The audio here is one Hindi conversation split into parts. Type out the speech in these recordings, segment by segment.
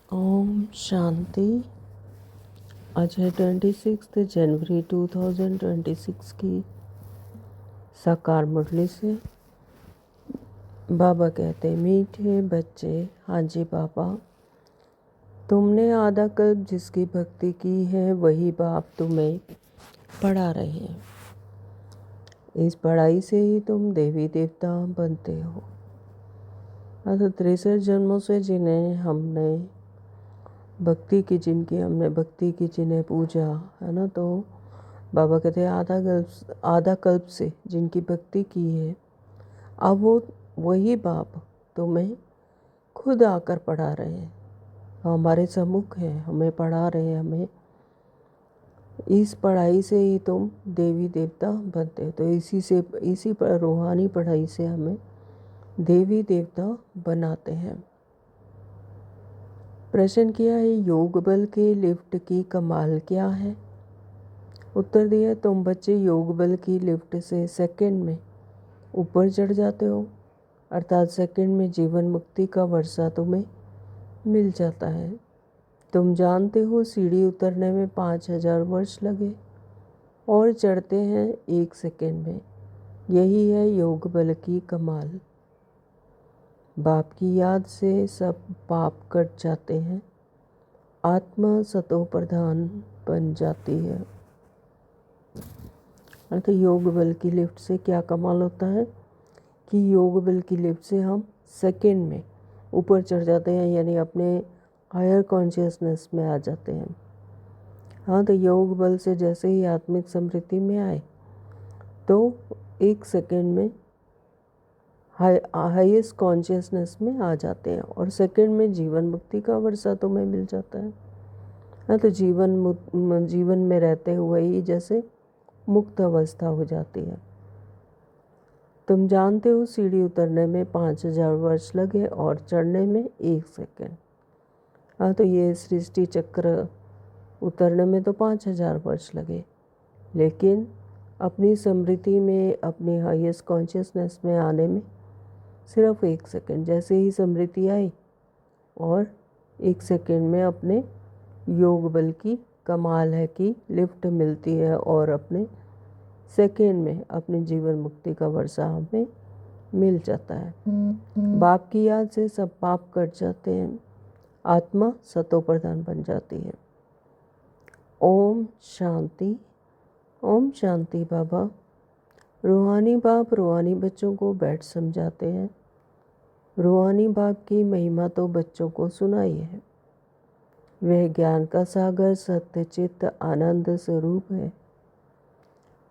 ओम शांति। आज है 26 जनवरी 2026 की साकार मुरली से। बाबा कहते, मीठे बच्चे, हाँ जी बाबा, तुमने आधा कल्प जिसकी भक्ति की है वही बाप तुम्हें पढ़ा रहे हैं। इस पढ़ाई से ही तुम देवी देवता बनते हो। 63 जन्मों से जिनकी हमने भक्ति की, जिन्हें पूजा है ना, तो बाबा कहते हैं आधा कल्प से जिनकी भक्ति की है, अब वही बाप तुम्हें खुद आकर पढ़ा रहे हैं, हमारे सम्मुख हैं, हमें पढ़ा रहे हैं। हमें इस पढ़ाई से ही तुम देवी देवता बनते हो। तो इसी पर रूहानी पढ़ाई से हमें देवी देवता बनाते हैं। प्रश्न किया है, योग बल के लिफ्ट की कमाल क्या है? उत्तर दिया, तुम बच्चे योग बल की लिफ्ट से सेकंड में ऊपर चढ़ जाते हो, अर्थात सेकंड में जीवन मुक्ति का वर्षा तुम्हें मिल जाता है। तुम जानते हो सीढ़ी उतरने में 5000 वर्ष लगे और चढ़ते हैं 1 सेकंड में। यही है योग बल की कमाल। बाप की याद से सब पाप कट जाते हैं, आत्मा सतो प्रधान बन जाती है। तो योग बल की लिफ्ट से क्या कमाल होता है कि योग बल की लिफ्ट से हम सेकंड में ऊपर चढ़ जाते हैं, यानी अपने हायर कॉन्शियसनेस में आ जाते हैं। हाँ, तो योग बल से जैसे ही आत्मिक समृद्धि में आए तो 1 सेकंड में हाईएस्ट कॉन्शियसनेस में आ जाते हैं और सेकंड में जीवन मुक्ति का वर्षा तुम्हें मिल जाता है। हाँ, तो जीवन में रहते हुए ही जैसे मुक्त अवस्था हो जाती है। तुम जानते हो सीढ़ी उतरने में 5000 वर्ष लगे और चढ़ने में 1 सेकंड। हाँ, तो ये सृष्टि चक्र उतरने में तो 5000 वर्ष लगे, लेकिन अपनी समृद्धि में, अपनी हाईएस्ट कॉन्शियसनेस में आने में सिर्फ 1 सेकंड। जैसे ही समृद्धि आई और 1 सेकंड में अपने योग बल की कमाल है कि लिफ्ट मिलती है और अपने सेकंड में अपने जीवन मुक्ति का वर्षा हमें मिल जाता है। बाप की याद से सब पाप कट जाते हैं, आत्मा सतो प्रधान बन जाती है। ओम शांति। ओम शांति। बाबा रूहानी बाप रूहानी बच्चों को बैठ समझाते हैं। रूहानी बाप की महिमा तो बच्चों को सुनाई है। वह ज्ञान का सागर, सत्य चित्त आनंद स्वरूप है,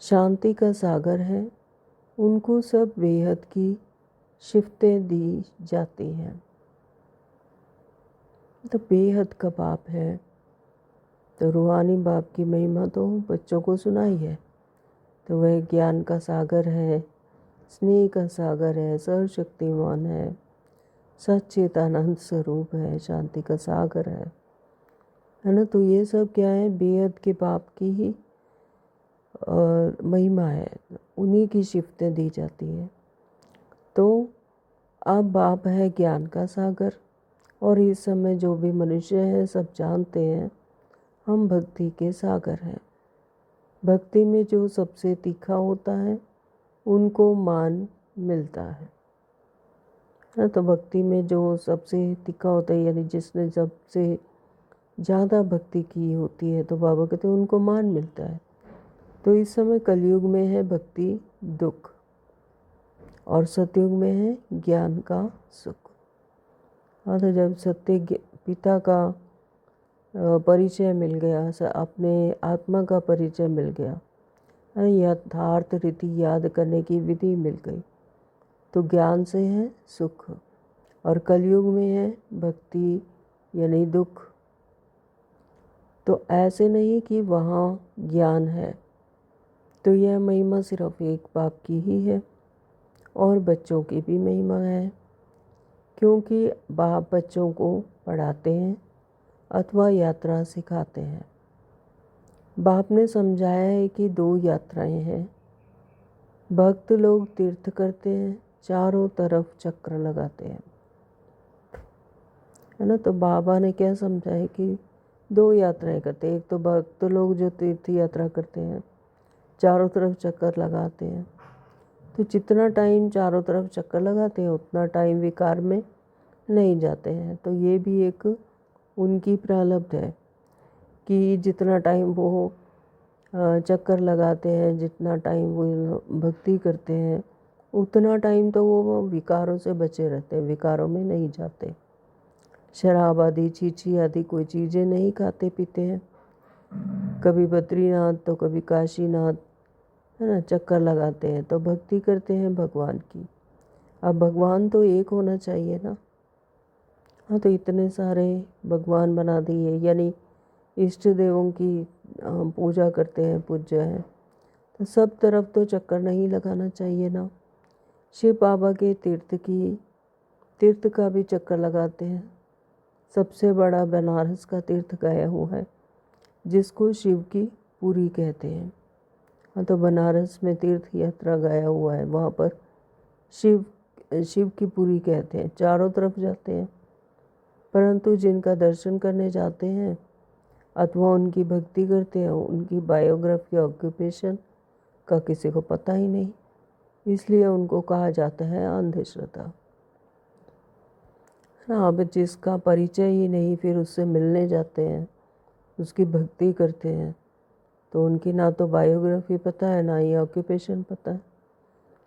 शांति का सागर है। उनको सब बेहद की शिफ्तें दी जाती हैं। तो बेहद का बाप है, तो रूहानी बाप की महिमा तो बच्चों को सुनाई है। तो वह ज्ञान का सागर है, स्नेह का सागर है, सर्वशक्तिमान है, सच्चित आनंद स्वरूप है, शांति का सागर है ना। तो ये सब क्या है? बेहद के बाप की ही महिमा है, उन्हीं की शिफ्तें दी जाती हैं। तो अब बाप है ज्ञान का सागर, और इस समय जो भी मनुष्य है सब जानते हैं हम भक्ति के सागर हैं। भक्ति में जो सबसे तीखा होता है उनको मान मिलता है ना। तो भक्ति में जो सबसे तीखा होता है, यानी जिसने सबसे ज़्यादा भक्ति की होती है, तो बाबा कहते हैं उनको मान मिलता है। तो इस समय कलयुग में है भक्ति दुख और सतयुग में है ज्ञान का सुख। हाँ, तो जब सत्य पिता का परिचय मिल गया, अपने आत्मा का परिचय मिल गया, यथार्थ रीति याद करने की विधि मिल गई, तो ज्ञान से है सुख। और कलयुग में है भक्ति यानी दुख। तो ऐसे नहीं कि वहाँ ज्ञान है। तो यह महिमा सिर्फ एक बाप की ही है और बच्चों की भी महिमा है, क्योंकि बाप बच्चों को पढ़ाते हैं अथवा यात्रा सिखाते हैं। बाप ने समझाया है कि 2 यात्राएं हैं। भक्त लोग तीर्थ करते हैं, चारों तरफ चक्र लगाते हैं। है ना। तो बाबा ने क्या समझा है कि 2 यात्राएं करते हैं। एक तो भक्त लोग जो तीर्थ यात्रा करते हैं, चारों तरफ चक्कर लगाते हैं, तो जितना टाइम चारों तरफ चक्कर लगाते हैं उतना टाइम विकार में नहीं जाते हैं। तो ये भी एक उनकी प्रारब्ध है कि जितना टाइम वो चक्कर लगाते हैं, जितना टाइम वो भक्ति करते हैं, उतना टाइम तो वो विकारों से बचे रहते हैं, विकारों में नहीं जाते। शराब आदि, चीची आदि कोई चीज़ें नहीं खाते पीते हैं। कभी बद्रीनाथ तो कभी काशीनाथ, है ना, चक्कर लगाते हैं। तो भक्ति करते हैं भगवान की। अब भगवान तो एक होना चाहिए ना। हाँ, तो इतने सारे भगवान बना दिए, यानी इष्ट देवों की पूजा करते हैं, पूज्य हैं, तो सब तरफ तो चक्कर नहीं लगाना चाहिए ना। शिव बाबा के तीर्थ का भी चक्कर लगाते हैं। सबसे बड़ा बनारस का तीर्थ गया हुआ है, जिसको शिव की पुरी कहते हैं। हाँ, तो बनारस में तीर्थ यात्रा गया हुआ है, वहाँ पर शिव की पुरी कहते हैं। चारों तरफ जाते हैं, परंतु जिनका दर्शन करने जाते हैं अथवा उनकी भक्ति करते हैं, उनकी बायोग्राफी, ऑक्यूपेशन का किसी को पता ही नहीं, इसलिए उनको कहा जाता है अंधश्रद्धा। हाँ, अब जिसका परिचय ही नहीं, फिर उससे मिलने जाते हैं, उसकी भक्ति करते हैं, तो उनकी ना तो बायोग्राफी पता है, ना ही ऑक्यूपेशन पता है,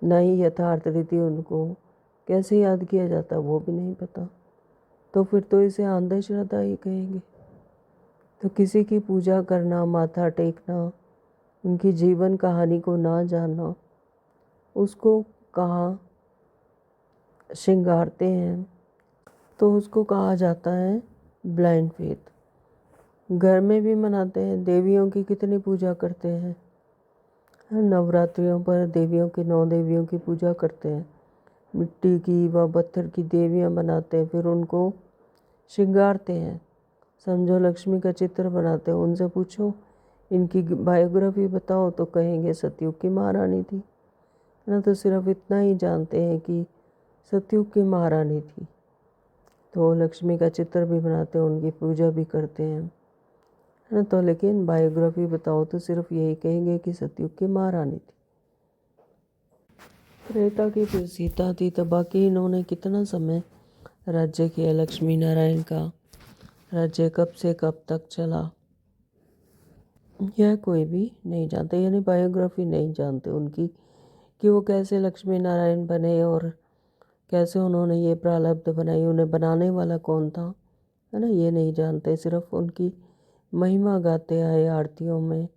ना ही यथार्थ रीति उनको कैसे याद किया जाता है वो भी नहीं पता, तो फिर तो इसे अंधश्रद्धा ही कहेंगे। तो किसी की पूजा करना, माथा टेकना, उनकी जीवन कहानी को ना जानना, उसको कहाँ श्रृंगारते हैं, तो उसको कहा जाता है ब्लाइंड फेथ। घर में भी मनाते हैं, देवियों की कितनी पूजा करते हैं। नवरात्रियों पर देवियों की 9 देवियों की पूजा करते हैं। मिट्टी की व पत्थर की देवियां बनाते हैं, फिर उनको श्रृंगारते हैं। समझो लक्ष्मी का चित्र बनाते हैं, उनसे पूछो इनकी बायोग्राफी बताओ तो कहेंगे सतयुग की महारानी थी, है ना। तो सिर्फ इतना ही जानते हैं कि सतयुग की महारानी थी, तो लक्ष्मी का चित्र भी बनाते हैं, उनकी पूजा भी करते हैं, है ना। तो लेकिन बायोग्राफी बताओ तो सिर्फ यही कहेंगे कि सतयुग की महारानी थी। त्रेता की फिर सीता थी, तो बाकी इन्होंने कितना समय राज्य किया। लक्ष्मी नारायण का राज्य कब से कब तक चला, यह कोई भी नहीं जानते, यानी बायोग्राफी नहीं जानते उनकी कि वो कैसे लक्ष्मी नारायण बने और कैसे उन्होंने ये प्रारब्ध बनाई, उन्हें बनाने वाला कौन था, है ना, ये नहीं जानते। सिर्फ उनकी महिमा गाते आए, आरतियों में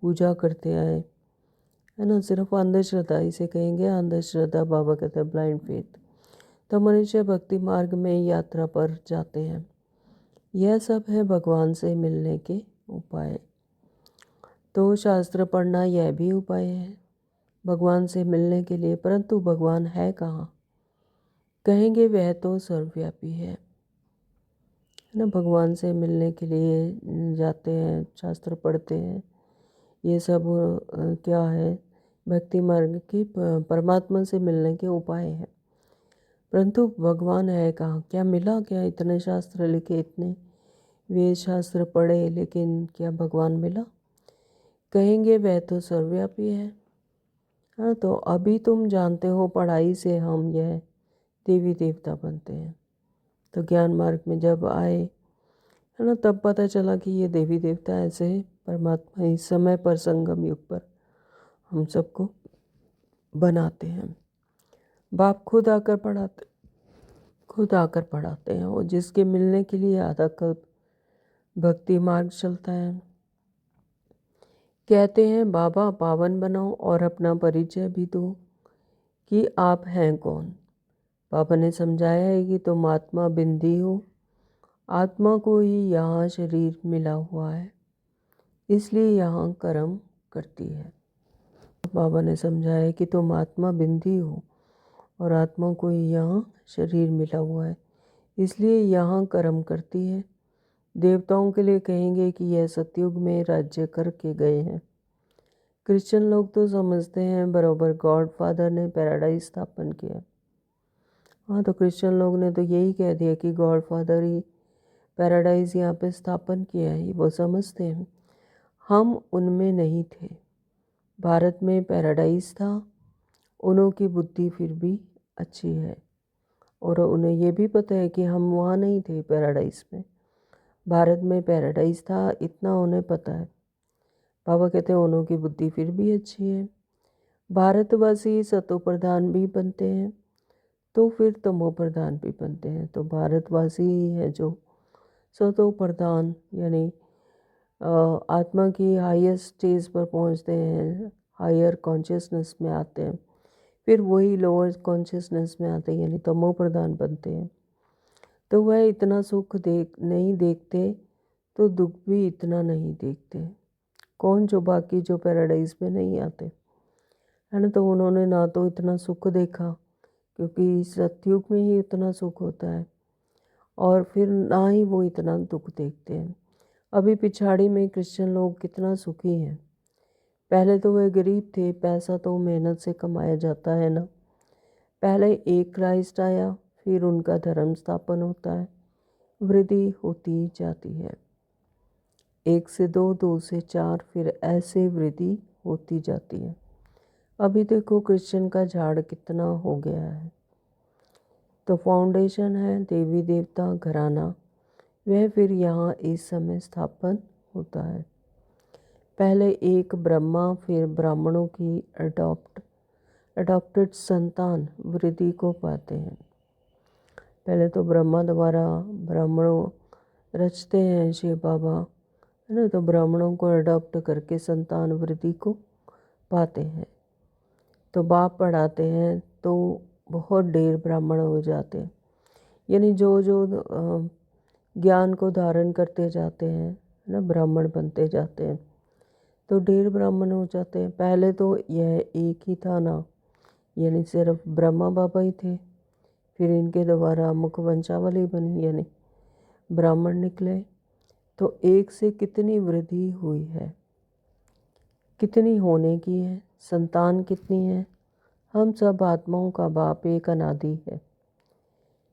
पूजा करते आए, है ना। सिर्फ अंधश्रद्धा, इसे कहेंगे अंधश्रद्धा। बाबा कहते हैं ब्लाइंड फेथ। तो मनुष्य भक्ति मार्ग में यात्रा पर जाते हैं। यह सब है भगवान से मिलने के उपाय। तो शास्त्र पढ़ना यह भी उपाय है भगवान से मिलने के लिए, परंतु भगवान है कहाँ, कहेंगे वह तो सर्वव्यापी है ना। भगवान से मिलने के लिए जाते हैं, शास्त्र पढ़ते हैं, ये सब क्या है, भक्ति मार्ग की परमात्मा से मिलने के उपाय हैं। परंतु भगवान है कहाँ, क्या मिला, क्या इतने शास्त्र लिखे, इतने वेद शास्त्र पढ़े, लेकिन क्या भगवान मिला, कहेंगे वह तो सर्वव्यापी है। हाँ, तो अभी तुम जानते हो पढ़ाई से हम यह देवी देवता बनते हैं, तो ज्ञान मार्ग में जब आए, है ना, तब पता चला कि ये देवी देवता ऐसे परमात्मा इस समय पर संगम युग पर हम सबको बनाते हैं। बाप खुद आकर पढ़ाते हैं, और जिसके मिलने के लिए आधा कल्प भक्ति मार्ग चलता है। कहते हैं बाबा पावन बनाओ और अपना परिचय भी दो कि आप हैं कौन। बाबा ने समझाया है कि तुम आत्मा बिंदी हो, आत्मा को ही यहाँ शरीर मिला हुआ है, इसलिए यहाँ कर्म करती है। बाबा ने समझाया कि तुम आत्मा बिंदी हो और आत्मा को ही यहाँ शरीर मिला हुआ है, इसलिए यहाँ कर्म करती है। देवताओं के लिए कहेंगे कि यह सतयुग में राज्य करके गए हैं। क्रिश्चियन लोग तो समझते हैं बराबर गॉड फादर ने पैराडाइज स्थापन किया। हाँ, तो क्रिश्चियन लोग ने तो यही कह दिया कि गॉड फादर ही पैराडाइज यहाँ पे स्थापन किया है, वो समझते हैं। हम उनमें नहीं थे। भारत में पैराडाइज था, उन्हों की बुद्धि फिर भी अच्छी है और उन्हें ये भी पता है कि हम वहाँ नहीं थे पैराडाइज में। भारत में पैराडाइज था, इतना उन्हें पता है। बाबा कहते हैं उन्हों की बुद्धि फिर भी अच्छी है। भारतवासी सतो प्रधान भी बनते हैं तो फिर तमो प्रधान भी बनते हैं। तो भारतवासी ही है जो सतो प्रधान यानी आत्मा की हाईएस्ट स्टेज पर पहुंचते हैं, हायर कॉन्शियसनेस में आते हैं, फिर वही लोअर कॉन्शियसनेस में आते हैं यानी तमो प्रधान बनते हैं। तो वह इतना सुख नहीं देखते तो दुख भी इतना नहीं देखते। कौन जो बाकी जो पैराडाइज में नहीं आते है ना, तो उन्होंने ना तो इतना सुख देखा क्योंकि सतयुग में ही इतना सुख होता है, और फिर ना ही वो इतना दुख देखते हैं। अभी पिछाड़ी में क्रिश्चियन लोग कितना सुखी हैं। पहले तो वे गरीब थे, पैसा तो मेहनत से कमाया जाता है ना। पहले एक क्राइस्ट आया, फिर उनका धर्म स्थापन होता है, वृद्धि होती जाती है, 1 से 2, 2 से 4, फिर ऐसे वृद्धि होती जाती है। अभी देखो क्रिश्चियन का झाड़ कितना हो गया है। तो फाउंडेशन है देवी देवता घराना, वह फिर यहाँ इस समय स्थापन होता है। पहले एक ब्रह्मा, फिर ब्राह्मणों की अडॉप्टेड संतान वृद्धि को पाते हैं। पहले तो ब्रह्मा द्वारा ब्राह्मणों रचते हैं शिव बाबा, है ना, तो ब्राह्मणों को अडॉप्ट करके संतान वृद्धि को पाते हैं। तो बाप पढ़ाते हैं तो बहुत ढेर ब्राह्मण हो जाते हैं, यानी जो जो ज्ञान को धारण करते जाते हैं ना, ब्राह्मण बनते जाते हैं, तो ढेर ब्राह्मण हो जाते हैं। पहले तो यह एक ही था ना, यानी सिर्फ ब्रह्मा बाबा ही थे, फिर इनके द्वारा मुख वंशावली बनी यानी ब्राह्मण निकले। तो एक से कितनी वृद्धि हुई है, कितनी होने की है, संतान कितनी है। हम सब आत्माओं का बाप एक अनादि है,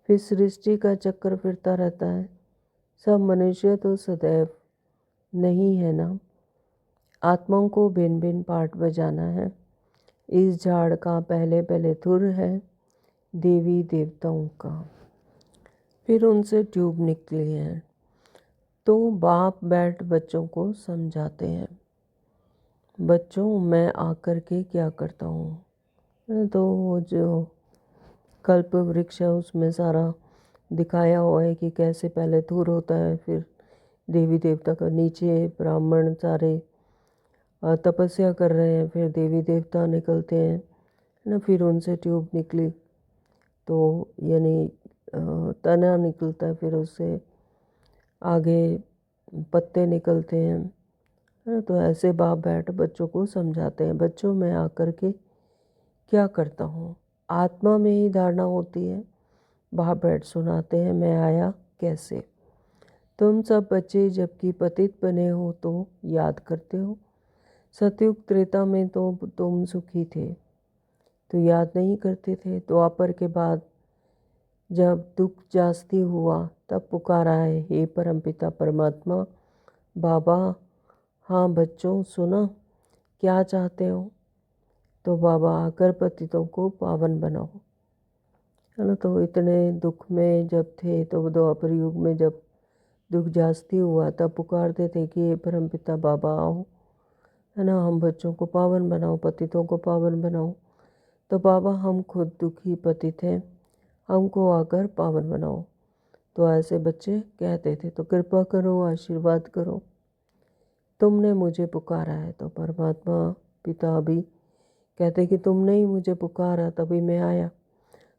फिर सृष्टि का चक्र फिरता रहता है। सब मनुष्य तो सदैव नहीं है ना। आत्माओं को भिन्न भिन्न पार्ट बजाना है। इस झाड़ का पहले पहले धुर है देवी देवताओं का, फिर उनसे ट्यूब निकली है। तो बाप बैठ बच्चों को समझाते हैं, बच्चों मैं आकर के क्या करता हूँ। तो जो कल्प वृक्ष है उसमें सारा दिखाया हुआ है कि कैसे पहले धूर होता है, फिर देवी देवता का नीचे ब्राह्मण सारे तपस्या कर रहे हैं, फिर देवी देवता निकलते हैं ना, फिर उनसे ट्यूब निकली तो यानी तना निकलता है, फिर उससे आगे पत्ते निकलते हैं, है ना। तो ऐसे बाप बैठ बच्चों को समझाते हैं, बच्चों मैं आकर के क्या करता हूँ। आत्मा में ही धारणा होती है, बाप बैठ सुनाते हैं मैं आया कैसे। तुम सब बच्चे जबकि पतित बने हो तो याद करते हो, सतयुग त्रेता में तो तुम सुखी थे तो याद नहीं करते थे। द्वापर के बाद जब दुख जास्ती हुआ तब पुकारा है, हे परमपिता परमात्मा बाबा, हाँ बच्चों सुना क्या चाहते हो। तो बाबा आकर पतितों को पावन बनाओ, है ना। तो इतने दुख में जब थे तो द्वापर युग में जब दुख जास्ती हुआ तब पुकारते थे कि हे परमपिता बाबा आओ, है ना, हम बच्चों को पावन बनाओ, पतितों को पावन बनाओ। तो बाबा हम खुद दुखी पतित हैं, हमको आकर पावन बनाओ। तो ऐसे बच्चे कहते थे, तो कृपा करो आशीर्वाद करो, तुमने मुझे पुकारा है। तो परमात्मा पिता भी कहते कि तुमने ही मुझे पुकारा तभी मैं आया।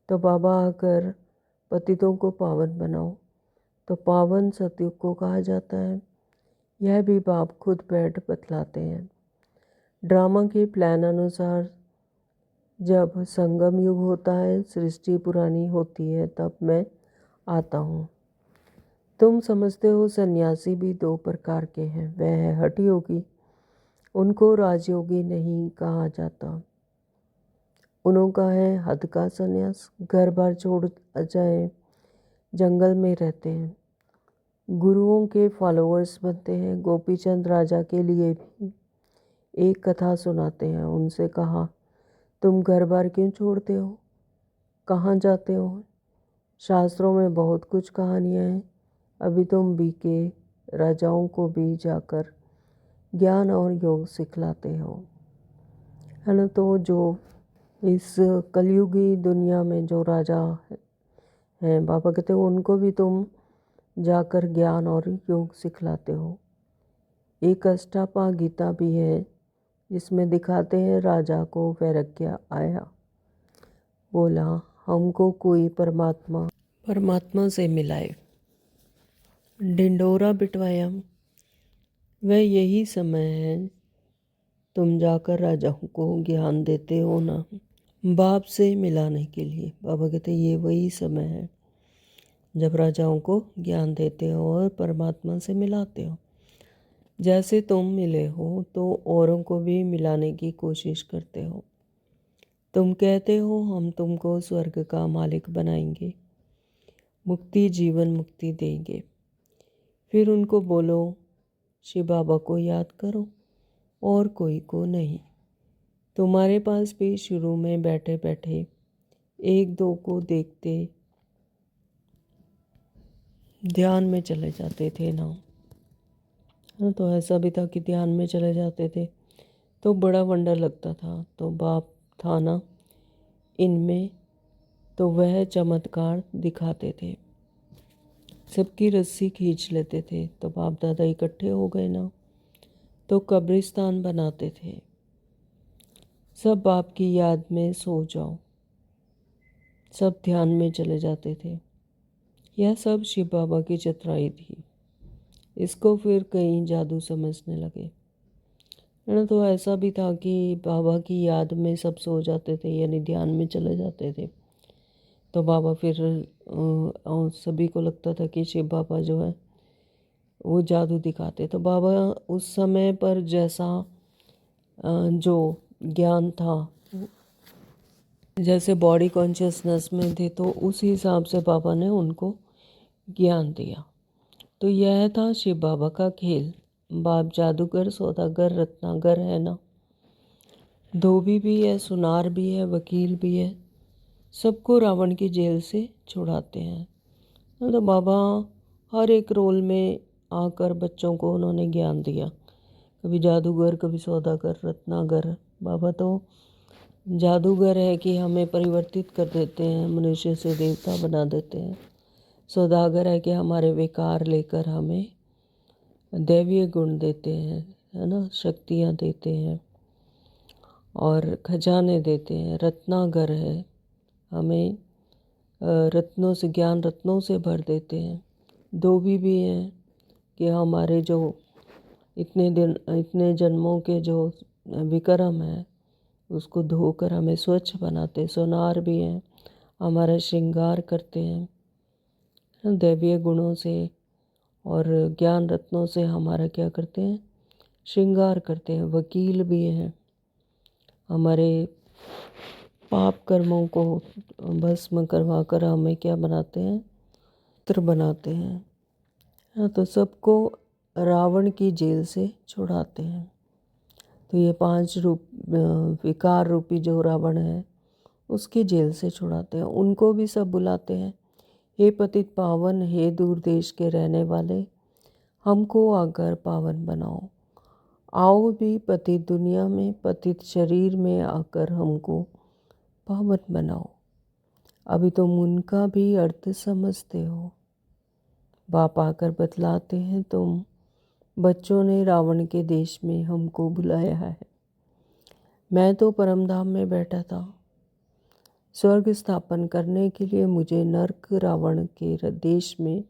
तो बाबा आकर पतितों को पावन बनाओ। तो पावन सतयुग को कहा जाता है, यह भी बाप खुद बैठ बतलाते हैं। ड्रामा के प्लान अनुसार जब संगम युग होता है, सृष्टि पुरानी होती है, तब मैं आता हूँ। तुम समझते हो सन्यासी भी 2 प्रकार के हैं, वह है हठ योगी, उनको राजयोगी नहीं कहा जाता। उनका है हद का संन्यास, घर बार छोड़ जाए, जंगल में रहते हैं, गुरुओं के फॉलोअर्स बनते हैं। गोपीचंद राजा के लिए भी एक कथा सुनाते हैं। उनसे कहा, तुम घर बार क्यों छोड़ते हो, कहाँ जाते हो? शास्त्रों में बहुत कुछ कहानियाँ हैं। अभी तुम बीके राजाओं को भी जाकर ज्ञान और योग सिखलाते हो, है ना। तो जो इस कलयुगी दुनिया में जो राजा हैं, बाबा कहते हो उनको भी तुम जाकर ज्ञान और योग सिखलाते हो। एक अष्टापा गीता भी है जिसमें दिखाते हैं राजा को वैराग्य आया, बोला हमको कोई परमात्मा से मिलाए। ढिंडोरा पिटवाया। वह यही समय है तुम जाकर राजाओं को ज्ञान देते हो ना, बाप से मिलाने के लिए। बाबा कहते ये वही समय है जब राजाओं को ज्ञान देते हो और परमात्मा से मिलाते हो। जैसे तुम मिले हो तो औरों को भी मिलाने की कोशिश करते हो। तुम कहते हो हम तुमको स्वर्ग का मालिक बनाएंगे, मुक्ति जीवन मुक्ति देंगे। फिर उनको बोलो शिव बाबा को याद करो और कोई को नहीं। तुम्हारे पास भी शुरू में बैठे बैठे एक दो को देखते ध्यान में चले जाते थे ना। तो ऐसा भी था कि ध्यान में चले जाते थे तो बड़ा वंडर लगता था। तो बाप था ना इनमें, तो वह चमत्कार दिखाते थे, सबकी रस्सी खींच लेते थे। तो बाप दादा इकट्ठे हो गए ना तो कब्रिस्तान बनाते थे। सब बाप की याद में सो जाओ, सब ध्यान में चले जाते थे। यह सब शिव बाबा की चतुराई थी। इसको फिर कई जादू समझने लगे, है ना। तो ऐसा भी था कि बाबा की याद में सब सो जाते थे, यानी ध्यान में चले जाते थे। तो बाबा फिर सभी को लगता था कि शिव बाबा जो है वो जादू दिखाते। तो बाबा उस समय पर जैसा जो ज्ञान था, जैसे बॉडी कॉन्शियसनेस में थे, तो उस हिसाब से बाबा ने उनको ज्ञान दिया। तो यह था शिव बाबा का खेल। बाप जादूगर सौदागर रत्नागर है ना, धोबी भी है, सुनार भी है, वकील भी है, सबको रावण की जेल से छुड़ाते हैं। तो बाबा हर एक रोल में आकर बच्चों को उन्होंने ज्ञान दिया। कभी जादूगर, कभी सौदागर, रत्नागर। बाबा तो जादूगर है कि हमें परिवर्तित कर देते हैं, मनुष्य से देवता बना देते हैं। सौदागर है कि हमारे विकार लेकर हमें दैवीय गुण देते हैं, है ना, शक्तियाँ देते हैं और खजाने देते हैं। रत्नागर है, हमें रत्नों से, ज्ञान रत्नों से भर देते हैं। धोबी भी हैं कि हमारे जो इतने जन्मों के जो विक्रम है उसको धोकर हमें स्वच्छ बनाते। सोनार भी हैं, हमारा श्रृंगार करते हैं दैवीय गुणों से, और ज्ञान रत्नों से हमारा क्या करते हैं, श्रृंगार करते हैं। वकील भी हैं, हमारे पाप कर्मों को भस्म करवा कर हमें क्या बनाते हैं, मित्र बनाते हैं। तो सबको रावण की जेल से छुड़ाते हैं। तो ये 5 विकार रूपी जो रावण है उसकी जेल से छुड़ाते हैं। उनको भी सब बुलाते हैं, हे पतित पावन, हे दूर देश के रहने वाले, हमको आकर पावन बनाओ। आओ भी पतित दुनिया में, पतित शरीर में आकर हमको पावन बनाओ। अभी तुम उनका भी अर्थ समझते हो। बाप आकर बतलाते हैं, तुम बच्चों ने रावण के देश में हमको बुलाया है। मैं तो परमधाम में बैठा था, स्वर्ग स्थापन करने के लिए मुझे नरक रावण के देश में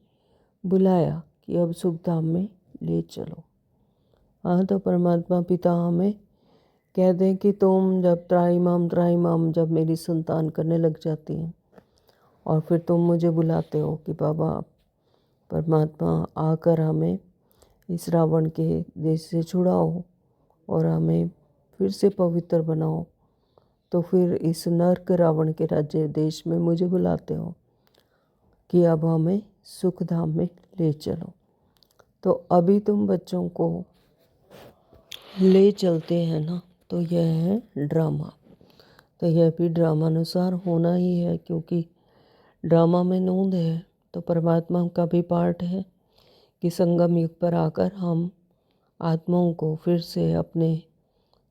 बुलाया कि अब सुखधाम में ले चलो। हाँ, तो परमात्मा पिता हमें कह दें कि तुम जब त्राहिमाम जब मेरी संतान करने लग जाती हैं और फिर तुम मुझे बुलाते हो कि बाबा परमात्मा आकर हमें इस रावण के देश से छुड़ाओ और हमें फिर से पवित्र बनाओ, तो फिर इस नरक रावण के राज्य देश में मुझे बुलाते हो कि अब हमें सुखधाम में ले चलो। तो अभी तुम बच्चों को ले चलते हैं ना, तो यह है ड्रामा। तो यह भी ड्रामानुसार होना ही है, क्योंकि ड्रामा में नूंद है तो परमात्मा का भी पार्ट है कि संगम युग पर आकर हम आत्माओं को फिर से अपने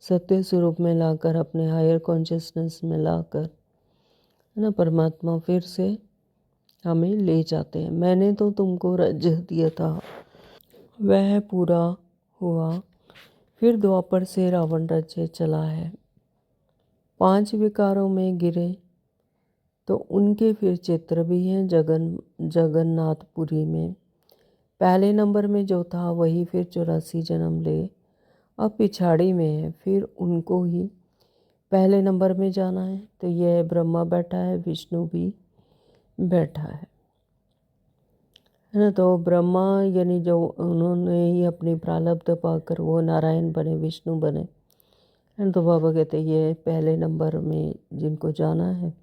सत्य स्वरूप में लाकर, अपने हायर कॉन्शियसनेस में लाकर, है ना, परमात्मा फिर से हमें ले जाते हैं। मैंने तो तुमको राज्य दिया था, वह पूरा हुआ। फिर द्वापर से रावण राज्य चला है। 5 विकारों में गिरे तो उनके फिर चित्र भी हैं जगन्नाथपुरी में। पहले नंबर में जो था वही फिर 84 जन्म ले अब पिछाड़ी में है, फिर उनको ही पहले नंबर में जाना है। तो यह ब्रह्मा बैठा है, विष्णु भी बैठा है ना। तो ब्रह्मा यानी जो उन्होंने ही अपनी प्रारब्ध पाकर वो नारायण बने, विष्णु बने, है ना। तो बाबा कहते हैं ये पहले नंबर में जिनको जाना है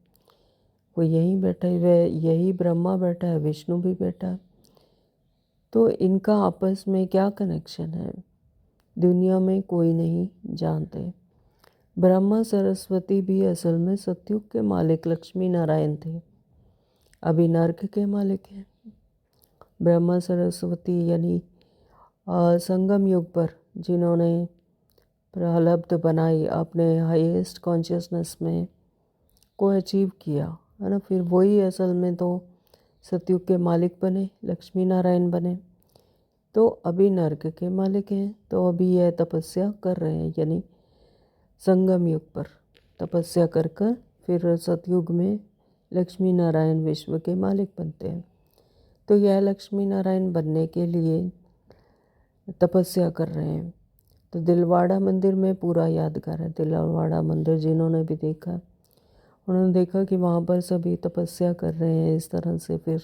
वो यहीं बैठा है, वह यही ब्रह्मा बैठा है, विष्णु भी बैठा है। तो इनका आपस में क्या कनेक्शन है दुनिया में कोई नहीं जानते। ब्रह्मा सरस्वती भी असल में सतयुग के मालिक लक्ष्मी नारायण थे, अभी नर्क के मालिक हैं। ब्रह्मा सरस्वती यानी संगम युग पर जिन्होंने प्रारब्ध बनाई, अपने हाईएस्ट कॉन्शियसनेस में को अचीव किया, है ना, फिर वही असल में तो सतयुग के मालिक बने, लक्ष्मी नारायण बने। तो अभी नर्क के मालिक हैं। तो अभी यह तपस्या कर रहे हैं, यानी संगम युग पर तपस्या कर कर फिर सतयुग में लक्ष्मी नारायण विश्व के मालिक बनते हैं। तो यह लक्ष्मी नारायण बनने के लिए तपस्या कर रहे हैं। तो दिलवाड़ा मंदिर में पूरा यादगार है। दिलवाड़ा मंदिर जिन्होंने भी देखा, उन्होंने देखा कि वहाँ पर सभी तपस्या कर रहे हैं इस तरह से। फिर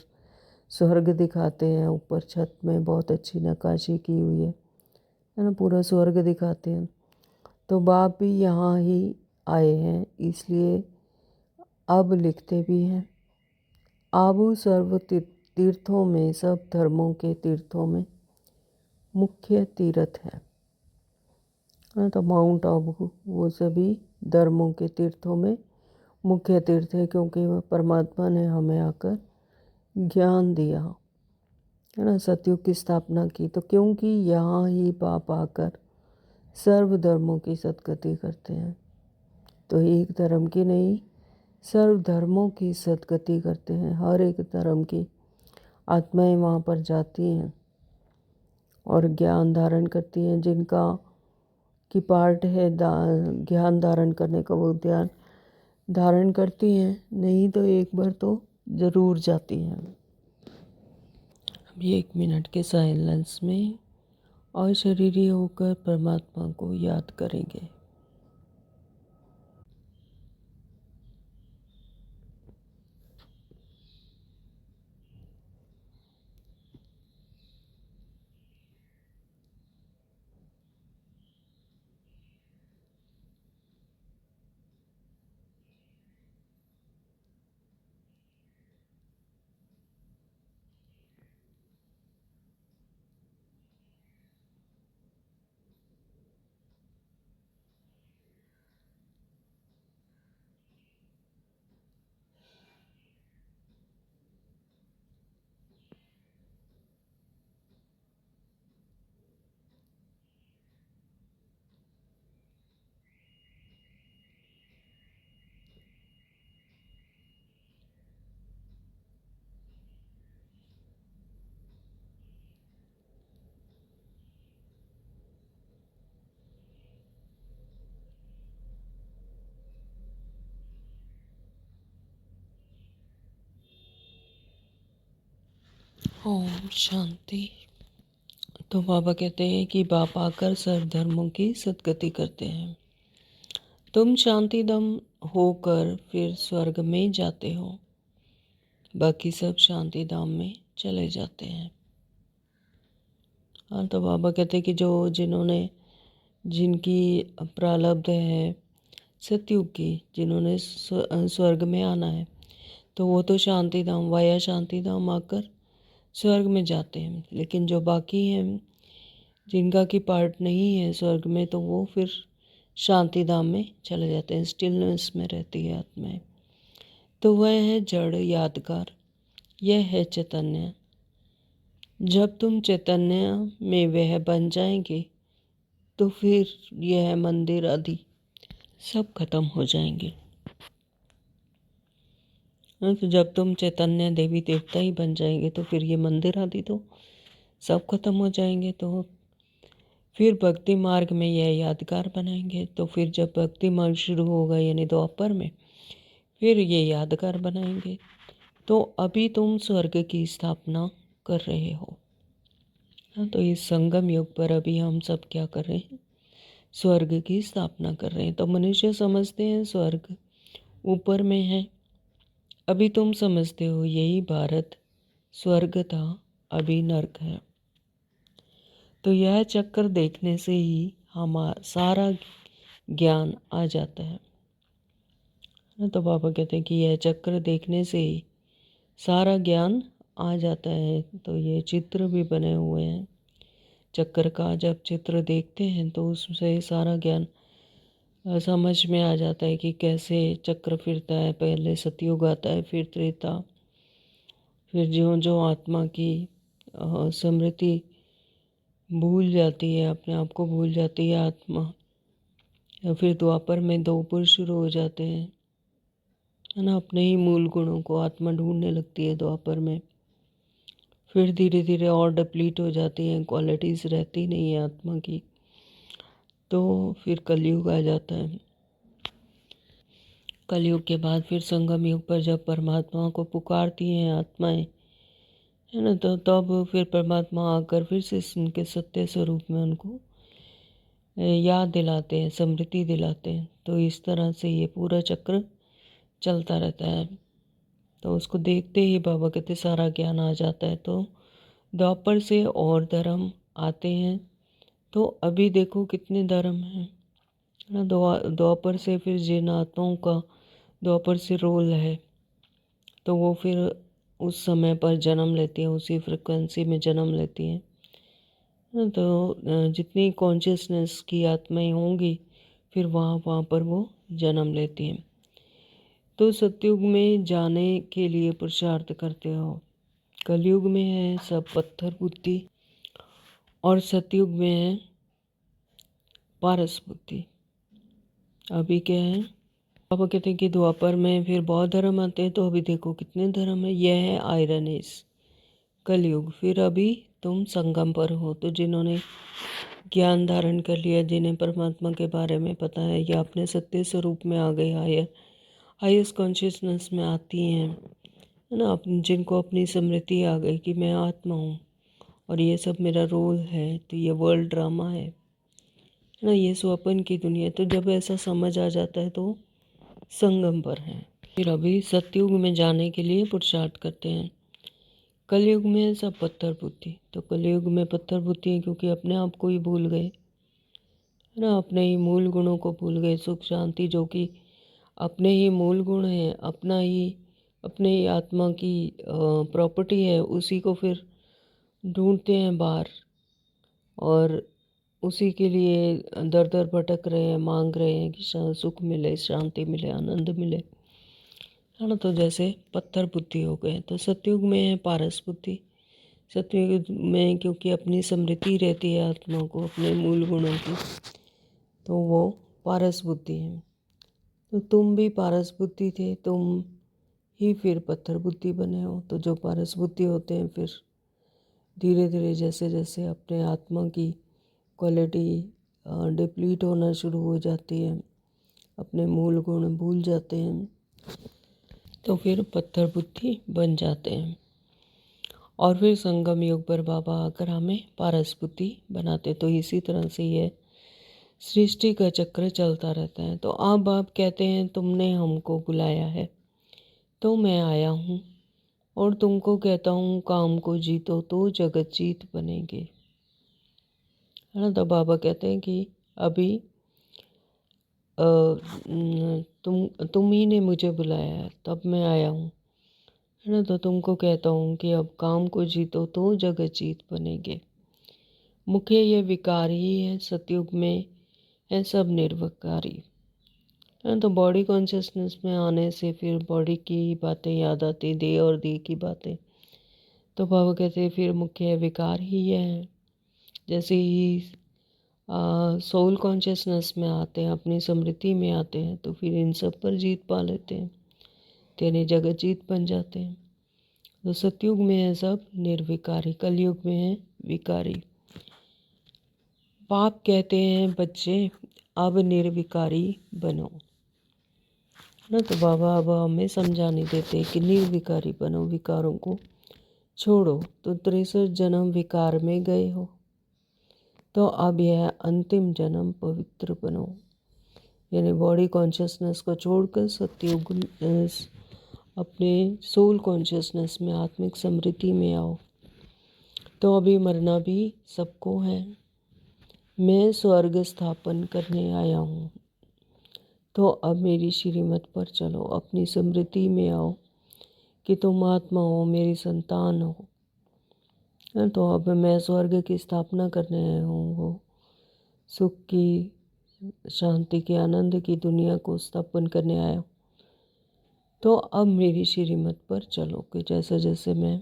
स्वर्ग दिखाते हैं, ऊपर छत में बहुत अच्छी नक्काशी की हुई है ना, पूरा स्वर्ग दिखाते हैं। तो बाप भी यहाँ ही आए हैं, इसलिए अब लिखते भी हैं, आबू सर्व तीर्थों में, सब धर्मों के तीर्थों में मुख्य तीर्थ है ना। तो माउंट आबू वो सभी धर्मों के तीर्थों में मुख्य तीर्थ है, क्योंकि वह परमात्मा ने हमें आकर ज्ञान दिया, है ना, सतयुग की स्थापना की। तो क्योंकि यहाँ ही बाप आकर सर्व धर्मों की सद्गति करते हैं, तो एक धर्म की नहीं, सर्व धर्मों की सद्गति करते हैं। हर एक धर्म की आत्माएं वहाँ पर जाती हैं और ज्ञान धारण करती हैं। जिनका की पार्ट है ज्ञान धारण करने का, वो ध्यान धारण करती हैं, नहीं तो एक बार तो ज़रूर जाती हैं। अभी 1 मिनट के साइलेंस में और शरीरी होकर परमात्मा को याद करेंगे। ओम शांति। तो बाबा कहते हैं कि बाप आकर सर्व धर्मों की सद्गति करते हैं। तुम शांतिदम होकर फिर स्वर्ग में जाते हो, बाकी सब शांति धाम में चले जाते हैं। हाँ, तो बाबा कहते हैं कि जिन्होंने जिनकी प्रारब्ध है सतयुग की, जिन्होंने स्वर्ग में आना है, तो वो तो शांति धाम वाया शांति धाम आकर स्वर्ग में जाते हैं। लेकिन जो बाकी हैं, जिनका की पार्ट नहीं है स्वर्ग में, तो वो फिर शांति धाम में चले जाते हैं, स्टिलनेस में रहती है आत्माएं। तो वह है जड़ यादगार, यह है चैतन्य। जब तुम चैतन्य में वह बन जाएंगे तो फिर यह मंदिर आदि सब खत्म हो जाएंगे। तो जब तुम चैतन्य देवी देवता ही बन जाएंगे तो फिर ये मंदिर आदि तो सब खत्म हो जाएंगे। तो फिर भक्ति मार्ग में यह यादगार बनाएंगे। तो फिर जब भक्ति मार्ग शुरू होगा यानी द्वापर में, फिर ये यादगार बनाएंगे। तो अभी तुम स्वर्ग की स्थापना कर रहे हो। तो इस संगम युग पर अभी हम सब क्या कर रहे हैं? स्वर्ग की स्थापना कर रहे हैं। तो मनुष्य समझते हैं स्वर्ग ऊपर में है, अभी तुम समझते हो यही भारत स्वर्ग था, अभी नर्क है। तो यह चक्कर देखने से ही हमारा सारा ज्ञान आ जाता है ना। तो बाबा कहते हैं कि यह चक्र देखने से ही सारा ज्ञान आ जाता है। तो ये चित्र भी बने हुए हैं चक्र का। जब चित्र देखते हैं तो उससे सारा ज्ञान समझ में आ जाता है कि कैसे चक्र फिरता है। पहले सतयुग आता है, फिर त्रेता, फिर ज्यों ज्यों आत्मा की स्मृति भूल जाती है, अपने आप को भूल जाती है आत्मा, या फिर द्वापर में दो पुरुष शुरू हो जाते हैं, है ना। अपने ही मूल गुणों को आत्मा ढूंढने लगती है द्वापर में। फिर धीरे धीरे और डिप्लीट हो जाती हैं, क्वालिटीज़ रहती नहीं है आत्मा की। तो फिर कलयुग आ जाता है। कलयुग के बाद फिर संगम युग पर जब परमात्मा को पुकारती हैं आत्माएं, है ना, तो तब फिर परमात्मा आकर फिर से उनके सत्य स्वरूप में उनको याद दिलाते हैं, स्मृति दिलाते हैं। तो इस तरह से ये पूरा चक्र चलता रहता है। तो उसको देखते ही बाबा कहते सारा ज्ञान आ जाता है। तो द्वापर से और धर्म आते हैं। तो अभी देखो कितने धर्म हैं ना। द्वापर से फिर जिन आत्माओं का द्वापर से रोल है, तो वो फिर उस समय पर जन्म लेती हैं, उसी फ्रिक्वेंसी में जन्म लेती हैं। तो जितनी कॉन्शियसनेस की आत्माएं होंगी फिर वहाँ वहाँ पर वो जन्म लेती हैं। तो सतयुग में जाने के लिए पुरुषार्थ करते हो। कलयुग में है सब पत्थर बुद्धि, और सतयुग में है पारस बुद्धि। अभी क्या है, पापा कहते हैं कि द्वापर में फिर बौद्ध धर्म आते हैं। तो अभी देखो कितने धर्म है। यह है आयरन एज कलयुग। फिर अभी तुम संगम पर हो। तो जिन्होंने ज्ञान धारण कर लिया, जिन्हें परमात्मा के बारे में पता है, या अपने सत्य स्वरूप में आ गए, हाईएस्ट कॉन्शियसनेस में आती हैं, है ना। जिनको अपनी स्मृति आ गई कि मैं आत्मा हूँ और ये सब मेरा रोल है, तो ये वर्ल्ड ड्रामा है ना, ये स्वप्न की दुनिया। तो जब ऐसा समझ आ जाता है तो संगम पर है। फिर अभी सतयुग में जाने के लिए पुरुषार्थ करते हैं। कलयुग में है सब पत्थर बुद्धि। तो कलयुग में पत्थर बुद्धि है क्योंकि अपने आप को ही भूल गए, है ना। अपने ही मूल गुणों को भूल गए। सुख शांति जो कि अपने ही मूल गुण हैं, अपने ही आत्मा की प्रॉपर्टी है, उसी को फिर ढूंढते हैं बाहर, और उसी के लिए दर दर भटक रहे हैं, मांग रहे हैं कि सुख मिले, शांति मिले, आनंद मिले, है ना। तो जैसे पत्थर बुद्धि हो गए। तो सतयुग में है पारस बुद्धि। सतयुग में क्योंकि अपनी स्मृति रहती है आत्मा को अपने मूल गुणों की, तो वो पारस बुद्धि है। तो तुम भी पारस बुद्धि थे, तुम ही फिर पत्थर बुद्धि बने हो। तो जो पारस बुद्धि होते हैं फिर धीरे धीरे जैसे जैसे अपने आत्मा की क्वालिटी डिप्लीट होना शुरू हो जाती है, अपने मूल गुण भूल जाते हैं, तो फिर पत्थर बुद्धि बन जाते हैं। और फिर संगम युग पर बाबा आकर हमें पारस बुद्धि बनाते। तो इसी तरह से ये सृष्टि का चक्र चलता रहता है। तो अब आप कहते हैं तुमने हमको बुलाया है तो मैं आया हूँ, और तुमको कहता हूँ काम को जीतो तो जगत जीत बनेंगे, है ना। तो बाबा कहते हैं कि अभी तुम ही ने मुझे बुलाया है, तब मैं आया हूँ। है ना। तो तुमको कहता हूँ कि अब काम को जीतो तो जगत जीत बनेंगे। मुख्य ये विकार ही है, सतयुग में है सब निर्विकारी। है ना। तो बॉडी कॉन्शियसनेस में आने से फिर बॉडी की बातें याद आती, देह और देह की बातें। तो बाबा कहते हैं फिर मुख्य विकार ही ये है। जैसे ही सोल कॉन्शियसनेस में आते हैं, अपनी स्मृति में आते हैं, तो फिर इन सब पर जीत पा लेते हैं, तेरे जगत जीत बन जाते हैं। तो सतयुग में है सब निर्विकारी, कलयुग में है विकारी। पाप कहते हैं बच्चे अब निर्विकारी बनो। ना तो बाबा अब हमें समझाने देते कि निर्विकारी बनो, विकारों को छोड़ो। तो 63 जन्म विकार में गए हो, तो अब यह अंतिम जन्म पवित्र बनो। यानी बॉडी कॉन्शियसनेस को छोड़कर सतयुग अपने सोल कॉन्शियसनेस में, आत्मिक समृद्धि में आओ। तो अभी मरना भी सबको है। मैं स्वर्ग स्थापन करने आया हूँ, तो अब मेरी श्रीमत पर चलो, अपनी समृद्धि में आओ कि तुम आत्मा हो, मेरी संतान हो। तो अब मैं स्वर्ग की स्थापना करने आया हूँ, वो सुख की, शांति की, आनंद की दुनिया को स्थापन करने आया हूँ। तो अब मेरी श्रीमत पर चलो कि जैसे जैसे मैं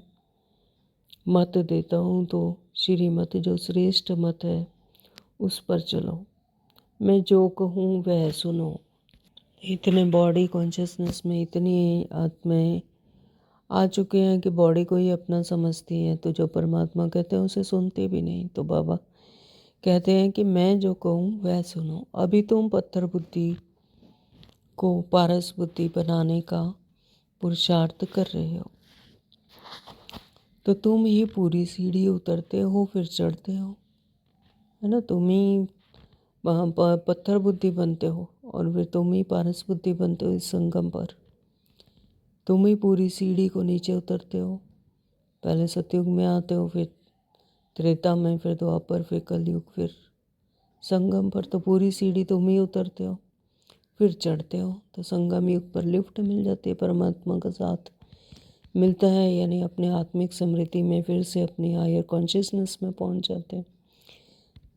मत देता हूँ, तो श्रीमत जो श्रेष्ठ मत है उस पर चलो। मैं जो कहूँ वह सुनो। इतने बॉडी कॉन्शियसनेस में इतनी आत्माएं आ चुके हैं कि बॉडी को ही अपना समझती हैं, तो जो परमात्मा कहते हैं उसे सुनते भी नहीं। तो बाबा कहते हैं कि मैं जो कहूँ वह सुनो। अभी तुम पत्थर बुद्धि को पारस बुद्धि बनाने का पुरुषार्थ कर रहे हो, तो तुम ही पूरी सीढ़ी उतरते हो फिर चढ़ते हो, है ना। तुम ही पत्थर बुद्धि बनते हो और फिर तुम ही पारस बुद्धि बनते हो। इस संगम पर तुम ही पूरी सीढ़ी को नीचे उतरते हो। पहले सतयुग में आते हो, फिर त्रेता में, फिर द्वापर, फिर कलयुग, फिर संगम पर। तो पूरी सीढ़ी तुम ही उतरते हो फिर चढ़ते हो। तो संगम युग पर लिफ्ट मिल जाती है, परमात्मा का साथ मिलता है, यानी अपने आत्मिक समृद्धि में फिर से अपनी हायर कॉन्शियसनेस में पहुंच जाते हैं।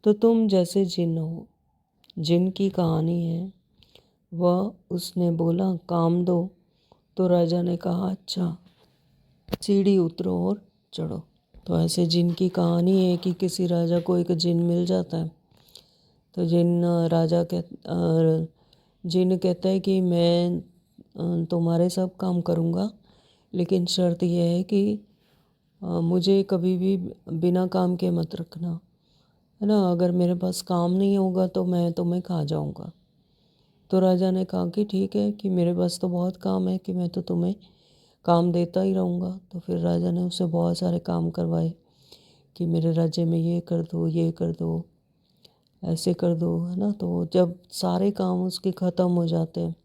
तो तुम जैसे जिन हो, जिन की कहानी है वह, उसने बोला काम दो, तो राजा ने कहा अच्छा, सीढ़ी उतरो और चढ़ो। तो ऐसे जिन की कहानी है कि किसी राजा को एक जिन मिल जाता है। तो जिन कहता है कि मैं तुम्हारे सब काम करूँगा, लेकिन शर्त यह है कि मुझे कभी भी बिना काम के मत रखना, है ना। अगर मेरे पास काम नहीं होगा तो मैं तुम्हें खा जाऊँगा। तो राजा ने कहा कि ठीक है, कि मेरे पास तो बहुत काम है, कि मैं तो तुम्हें काम देता ही रहूँगा। तो फिर राजा ने उससे बहुत सारे काम करवाए कि मेरे राज्य में ये कर दो, ये कर दो, ऐसे कर दो, है ना। तो जब सारे काम उसके ख़त्म हो जाते हैं,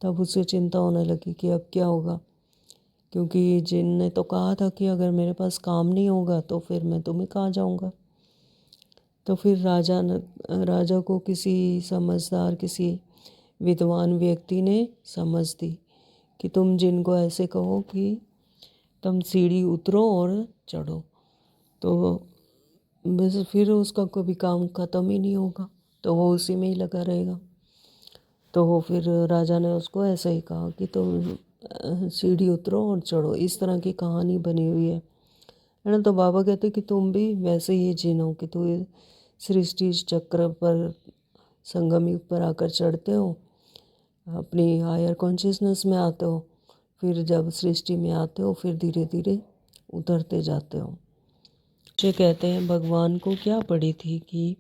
तब उसे चिंता होने लगी कि अब क्या होगा, क्योंकि जिन ने तो कहा था कि अगर मेरे पास काम नहीं होगा तो फिर मैं तुम्हें कहाँ जाऊँगा। तो फिर राजा को किसी समझदार, किसी विद्वान व्यक्ति ने समझ दी कि तुम जिनको ऐसे कहो कि तुम सीढ़ी उतरो और चढ़ो, तो बस फिर उसका कभी काम ख़त्म ही नहीं होगा, तो वो उसी में ही लगा रहेगा। तो वो फिर राजा ने उसको ऐसा ही कहा कि तुम सीढ़ी उतरो और चढ़ो। इस तरह की कहानी बनी हुई है ना। तो बाबा कहते कि तुम भी वैसे ही जिन हो कि तू सृष्टि चक्र पर, संगम युग पर आकर चढ़ते हो, अपनी हायर कॉन्शियसनेस में आते हो, फिर जब सृष्टि में आते हो फिर धीरे धीरे उतरते जाते हो। ये कहते हैं भगवान को क्या पड़ी थी कि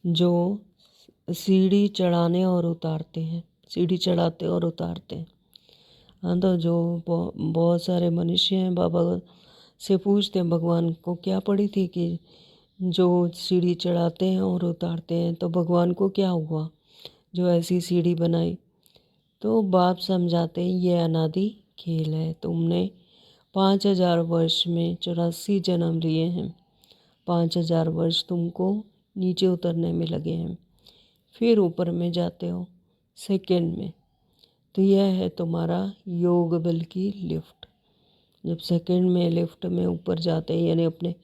जो सीढ़ी चढ़ाने और उतारते हैं, सीढ़ी चढ़ाते और उतारते हैं। हाँ, तो जो बहुत सारे मनुष्य हैं, बाबा से पूछते हैं भगवान को क्या पड़ी थी कि जो सीढ़ी चढ़ाते हैं और उतारते हैं, तो भगवान को क्या हुआ जो ऐसी सीढ़ी बनाई। तो बाप समझाते हैं ये अनादि खेल है। तुमने 5000 वर्ष में 84 जन्म लिए हैं। 5000 वर्ष तुमको नीचे उतरने में लगे हैं, फिर ऊपर में जाते हो सेकंड में। तो यह है तुम्हारा योग बल की लिफ्ट। जब सेकंड में लिफ्ट में ऊपर जाते हैं यानी अपने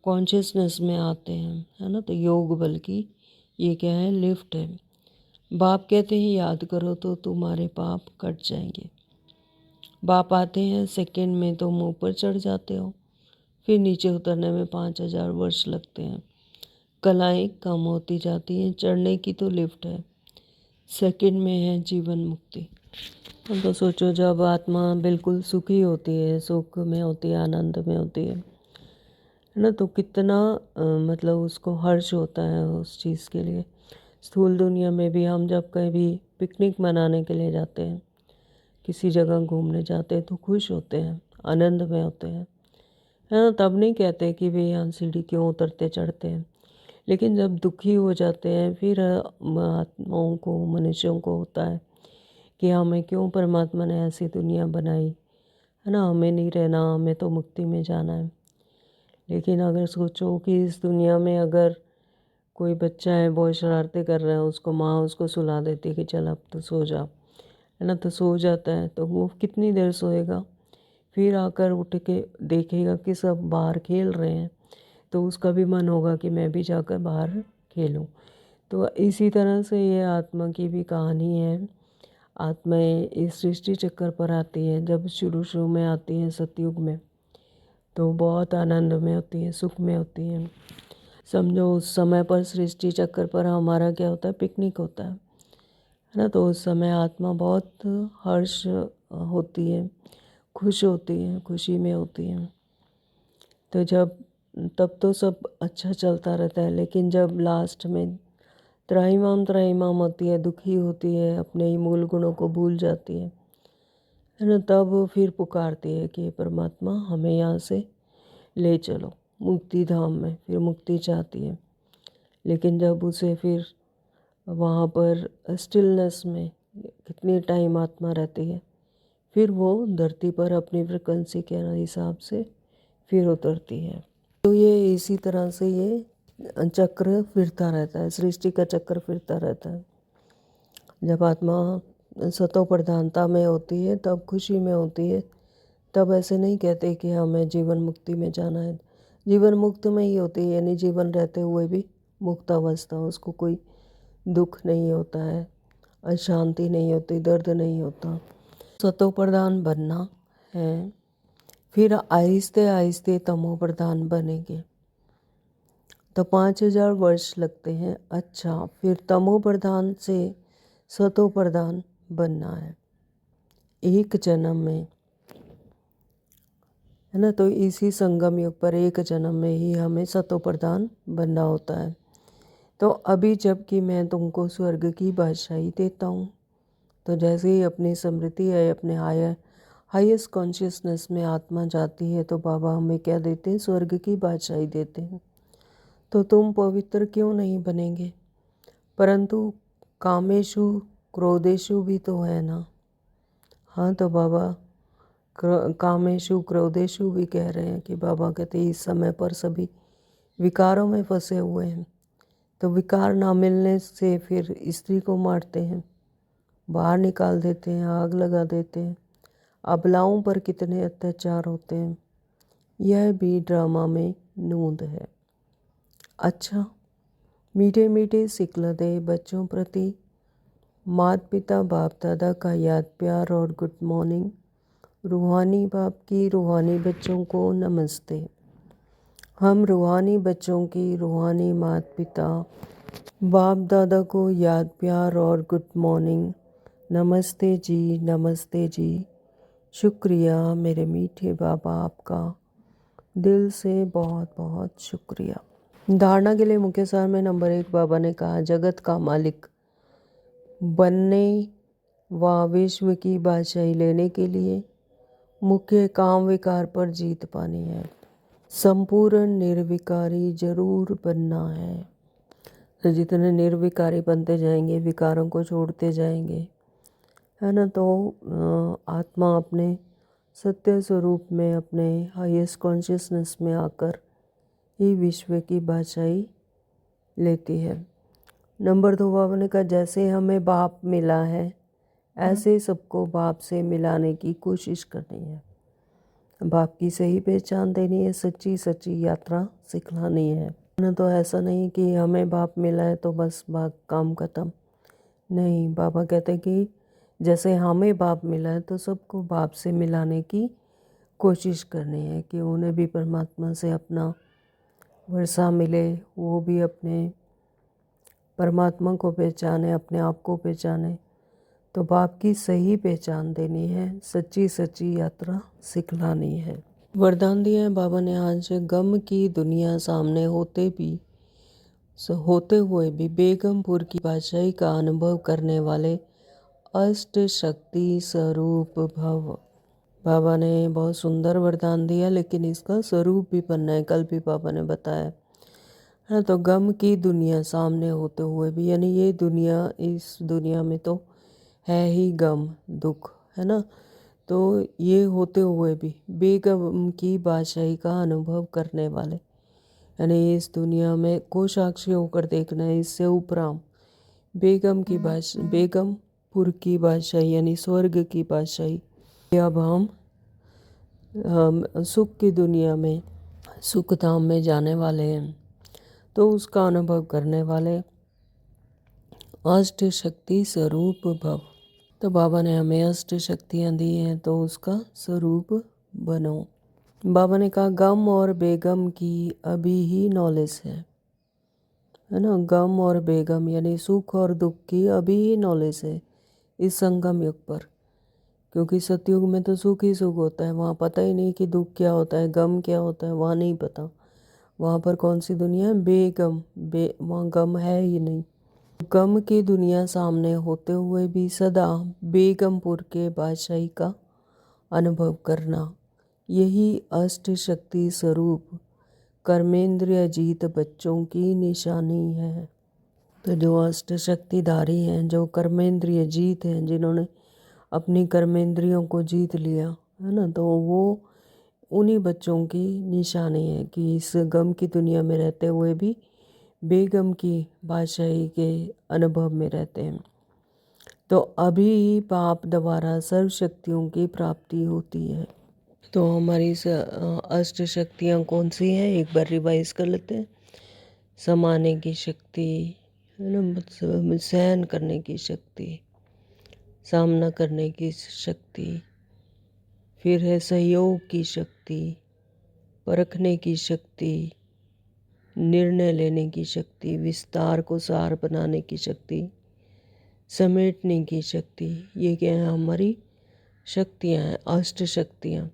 कॉन्शियसनेस में आते हैं, है ना, तो योग बल की ये क्या है, लिफ्ट है। बाप कहते हैं याद करो तो तुम्हारे पाप कट जाएंगे। बाप आते हैं सेकंड में, तुम ऊपर चढ़ जाते हो, फिर नीचे उतरने में 5000 वर्ष लगते हैं। कलाएं कम होती जाती हैं, चढ़ने की तो लिफ्ट है, सेकंड में है जीवन मुक्ति। तो सोचो जब आत्मा बिल्कुल सुखी होती है, सुख में होती है, आनंद में होती है ना, तो कितना मतलब उसको हर्ष होता है उस चीज़ के लिए। स्थूल दुनिया में भी हम जब कभी पिकनिक मनाने के लिए जाते हैं, किसी जगह घूमने जाते हैं तो खुश होते हैं, आनंद में होते हैं, है ना। तब नहीं कहते कि भाई यहाँ सीढ़ी क्यों उतरते चढ़ते हैं। लेकिन जब दुखी हो जाते हैं फिर आत्माओं को, मनुष्यों को होता है कि हमें क्यों परमात्मा ने ऐसी दुनिया बनाई, है ना, हमें नहीं रहना, हमें तो मुक्ति में जाना है। लेकिन अगर सोचो कि इस दुनिया में अगर कोई बच्चा है बहुत शरारतें कर रहा है, उसको माँ उसको सुला देती है कि चल अब तो सो जा, है ना, तो सो जाता है। तो वो कितनी देर सोएगा, फिर आकर उठ के देखेगा कि सब बाहर खेल रहे हैं, तो उसका भी मन होगा कि मैं भी जाकर बाहर खेलूं। तो इसी तरह से ये आत्मा की भी कहानी है। आत्माएं इस सृष्टि चक्कर पर आती हैं, जब शुरू शुरू में आती हैं सतयुग में तो बहुत आनंद में होती हैं, सुख में होती हैं। समझो उस समय पर सृष्टि चक्कर पर हमारा क्या होता है, पिकनिक होता है ना। तो उस समय आत्मा बहुत हर्ष होती है, खुश होती है, खुशी में होती है। तो जब तब तो सब अच्छा चलता रहता है, लेकिन जब लास्ट में त्राहिमाम त्राहिमाम होती है, दुखी होती है, अपने ही मूल गुणों को भूल जाती है ना, तब फिर पुकारती है कि परमात्मा हमें यहाँ से ले चलो मुक्ति धाम में, फिर मुक्ति चाहती है। लेकिन जब उसे फिर वहाँ पर स्टिलनेस में कितनी टाइम आत्मा रहती है, फिर वो धरती पर अपनी फ्रिक्वेंसी के हिसाब से फिर उतरती है। तो ये इसी तरह से ये चक्र फिरता रहता है, सृष्टि का चक्र फिरता रहता है। जब आत्मा सतो प्रधानता में होती है तब खुशी में होती है, तब ऐसे नहीं कहते कि हमें जीवन मुक्ति में जाना है। जीवन मुक्त में ही होती है, यानी जीवन रहते हुए भी मुक्त अवस्था, उसको कोई दुख नहीं होता है, अशांति नहीं होती, दर्द नहीं होता। सतो प्रधान बनना है, फिर आहिस्ते आहिस्ते तमो प्रधान बनेंगे तो 5000 वर्ष लगते हैं। अच्छा, फिर तमो प्रधान से सतो प्रधान बनना है एक जन्म में, है ना। तो इसी संगम युग पर एक जन्म में ही हमें सतो प्रधान बनना होता है। तो अभी जबकि मैं तुमको स्वर्ग की बादशाही देता हूँ, तो जैसे ही अपनी स्मृति है, अपने हाईएस्ट कॉन्शियसनेस में आत्मा जाती है, तो बाबा हमें क्या देते हैं, स्वर्ग की बादशाही देते हैं। तो तुम पवित्र क्यों नहीं बनेंगे, परंतु कामेशु क्रोधेशु भी तो है ना। हाँ, तो बाबा कामेशु क्रोधेशु भी कह रहे हैं कि बाबा कहते हैं इस समय पर सभी विकारों में फंसे हुए हैं। तो विकार ना मिलने से फिर स्त्री को मारते हैं, बाहर निकाल देते हैं, आग लगा देते हैं, अबलाओं पर कितने अत्याचार होते हैं। यह भी ड्रामा में नूंद है। अच्छा, मीठे मीठे सिकलदे बच्चों प्रति माता पिता बाप दादा का याद प्यार और गुड मॉर्निंग। रूहानी बाप की रूहानी बच्चों को नमस्ते। हम रूहानी बच्चों की रूहानी माता पिता बाप दादा को याद प्यार और गुड मॉर्निंग। नमस्ते जी, नमस्ते जी। शुक्रिया मेरे मीठे बाबा, आपका दिल से बहुत बहुत शुक्रिया। धारणा के लिए मुख्य सार में नंबर 1 बाबा ने कहा, जगत का मालिक बनने व विश्व की बादशाही लेने के लिए मुख्य काम विकार पर जीत पानी है। संपूर्ण निर्विकारी जरूर बनना है। तो जितने निर्विकारी बनते जाएंगे, विकारों को छोड़ते जाएंगे, है ना, तो आत्मा अपने सत्य स्वरूप में, अपने हाईएस्ट कॉन्शियसनेस में आकर ही विश्व की बादशाही लेती है। नंबर 2 बाबा ने कहा, जैसे हमें बाप मिला है ऐसे सबको बाप से मिलाने की कोशिश करनी है। बाप की सही पहचान देनी है, सच्ची सच्ची यात्रा सिखलानी है। न तो ऐसा नहीं कि हमें बाप मिला है तो बस बात काम खत्म। नहीं, बाबा कहते हैं कि जैसे हमें बाप मिला है तो सबको बाप से मिलाने की कोशिश करनी है कि उन्हें भी परमात्मा से अपना वर्षा मिले, वो भी अपने परमात्मा को पहचाने, अपने आप को पहचाने। तो बाप की सही पहचान देनी है, सच्ची सच्ची यात्रा सिखलानी है। वरदान दिया है बाबा ने आज, गम की दुनिया सामने होते हुए भी बेगमपुर की बादशाही का अनुभव करने वाले अष्ट शक्ति स्वरूप भव। बाबा ने बहुत सुंदर वरदान दिया, लेकिन इसका स्वरूप भी बनना है। कल भी बाबा ने बताया है। तो गम की दुनिया सामने होते हुए भी, यानी ये दुनिया, इस दुनिया में तो है ही गम, दुख, है ना। तो ये होते हुए भी बेगम की बादशाही का अनुभव करने वाले, यानी इस दुनिया में को साक्षी होकर देखना है। इससे उपराम बेगमपुर की बादशाही यानी स्वर्ग की बादशाही, अब हम सुख की दुनिया में, सुख धाम में जाने वाले हैं। तो उसका अनुभव करने वाले अष्ट शक्ति स्वरूप भव। तो बाबा ने हमें अष्ट शक्तियाँ दी हैं, तो उसका स्वरूप बनो। बाबा ने कहा गम और बेगम की अभी ही नॉलेज है ना। गम और बेगम यानी सुख और दुख की अभी ही नॉलेज है इस संगम युग पर, क्योंकि सतयुग में तो सुख ही सुख होता है। वहाँ पता ही नहीं कि दुख क्या होता है, गम क्या होता है, वहाँ नहीं पता। वहाँ पर कौन सी दुनिया है, बेगम, वहाँ गम है ही नहीं। गम की दुनिया सामने होते हुए भी सदा बेगमपुर के बादशाही का अनुभव करना, यही अष्ट शक्ति स्वरूप कर्मेंद्रिय जीत बच्चों की निशानी है। तो जो अष्ट शक्तिधारी हैं, जो कर्मेंद्रिय जीत हैं, जिन्होंने अपनी कर्मेंद्रियों को जीत लिया है ना, तो वो उन्हीं बच्चों की निशानी है कि इस गम की दुनिया में रहते हुए भी बेगम की बादशाही के अनुभव में रहते हैं। तो अभी ही बाप द्वारा सर्व शक्तियों की प्राप्ति होती है। तो हमारी अष्ट शक्तियाँ कौन सी हैं, एक बार रिवाइज कर लेते हैं। समाने की शक्ति है ना, सहन करने की शक्ति, सामना करने की शक्ति, फिर है सहयोग की शक्ति, परखने की शक्ति, निर्णय लेने की शक्ति, विस्तार को सार बनाने की शक्ति, समेटने की शक्ति। ये क्या है, हमारी शक्तियाँ हैं, अष्ट शक्तियाँ।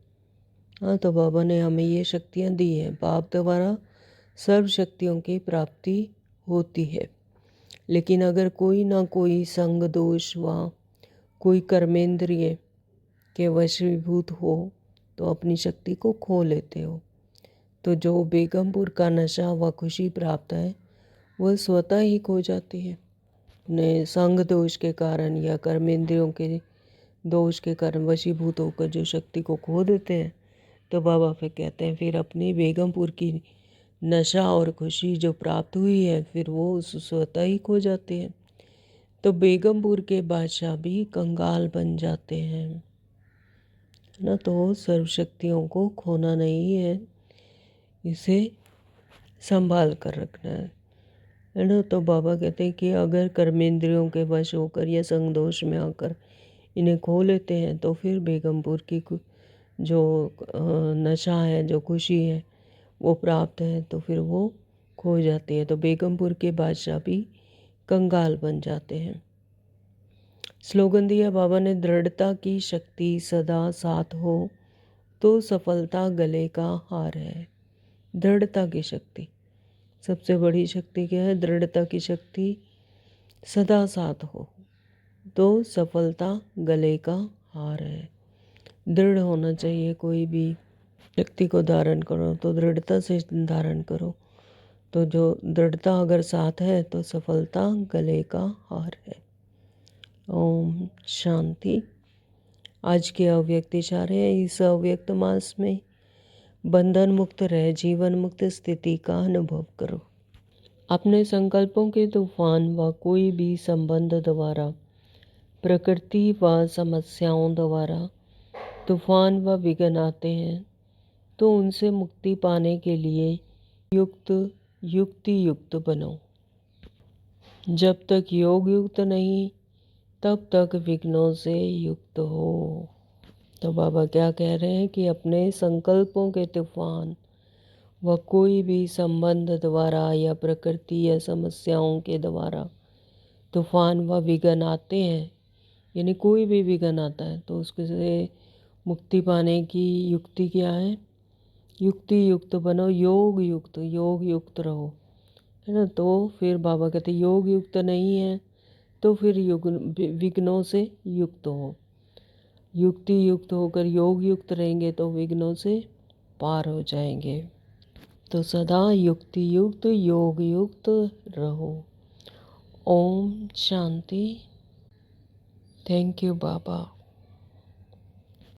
हाँ, तो बाबा ने हमें ये शक्तियाँ दी हैं। बाप द्वारा सर्व शक्तियों की प्राप्ति होती है, लेकिन अगर कोई ना कोई संग दोष व कोई कर्मेंद्रिय के वशीभूत हो तो अपनी शक्ति को खो लेते हो। तो जो बेगमपुर का नशा व खुशी प्राप्त है वह स्वतः ही खो जाती है। अपने संग दोष के कारण या कर्मेंद्रियों के दोष के कारण वशीभूत होकर जो शक्ति को खो देते हैं, तो बाबा फिर कहते हैं फिर अपनी बेगमपुर की नशा और खुशी जो प्राप्त हुई है फिर वो स्वतः ही खो जाती है। तो बेगमपुर के बादशाह भी कंगाल बन जाते हैं ना। तो सर्व शक्तियों को खोना नहीं है, इसे संभाल कर रखना है ना। तो बाबा कहते हैं कि अगर कर्मेंद्रियों के वश होकर या संगदोष में आकर इन्हें खो लेते हैं तो फिर बेगमपुर की जो नशा है, जो खुशी है वो प्राप्त है, तो फिर वो खो जाती है। तो बेगमपुर के बादशाह भी कंगाल बन जाते हैं। स्लोगन दिया बाबा ने, दृढ़ता की शक्ति सदा साथ हो तो सफलता गले का हार है। दृढ़ता की शक्ति, सबसे बड़ी शक्ति क्या है, दृढ़ता की शक्ति सदा साथ हो तो सफलता गले का हार है। दृढ़ होना चाहिए, कोई भी शक्ति को धारण करो तो दृढ़ता से धारण करो। तो जो दृढ़ता अगर साथ है तो सफलता गले का हार है। ओम शांति। आज के अव्यक्त इशारे हैं, इस अव्यक्त मास में बंधन मुक्त रह जीवन मुक्त स्थिति का अनुभव करो। अपने संकल्पों के तूफान व कोई भी संबंध द्वारा, प्रकृति व समस्याओं द्वारा तूफान व विघ्न आते हैं, तो उनसे मुक्ति पाने के लिए युक्ति युक्त बनो। जब तक योग युक्त नहीं, तब तक विघ्नों से युक्त हो। तो बाबा क्या कह रहे हैं कि अपने संकल्पों के तूफान व कोई भी संबंध द्वारा या प्रकृति या समस्याओं के द्वारा तूफान व विघ्न आते हैं, यानी कोई भी विघ्न आता है तो उससे मुक्ति पाने की युक्ति क्या है? युक्ति युक्त बनो, योग युक्त रहो, है ना। तो फिर बाबा कहते योग युक्त नहीं है तो फिर विघ्नों से युक्त हो। युक्ति युक्त होकर योग युक्त रहेंगे तो विघ्नों से पार हो जाएंगे। तो सदा युक्ति युक्त योग युक्त रहो। ओम शांति। Thank you Baba.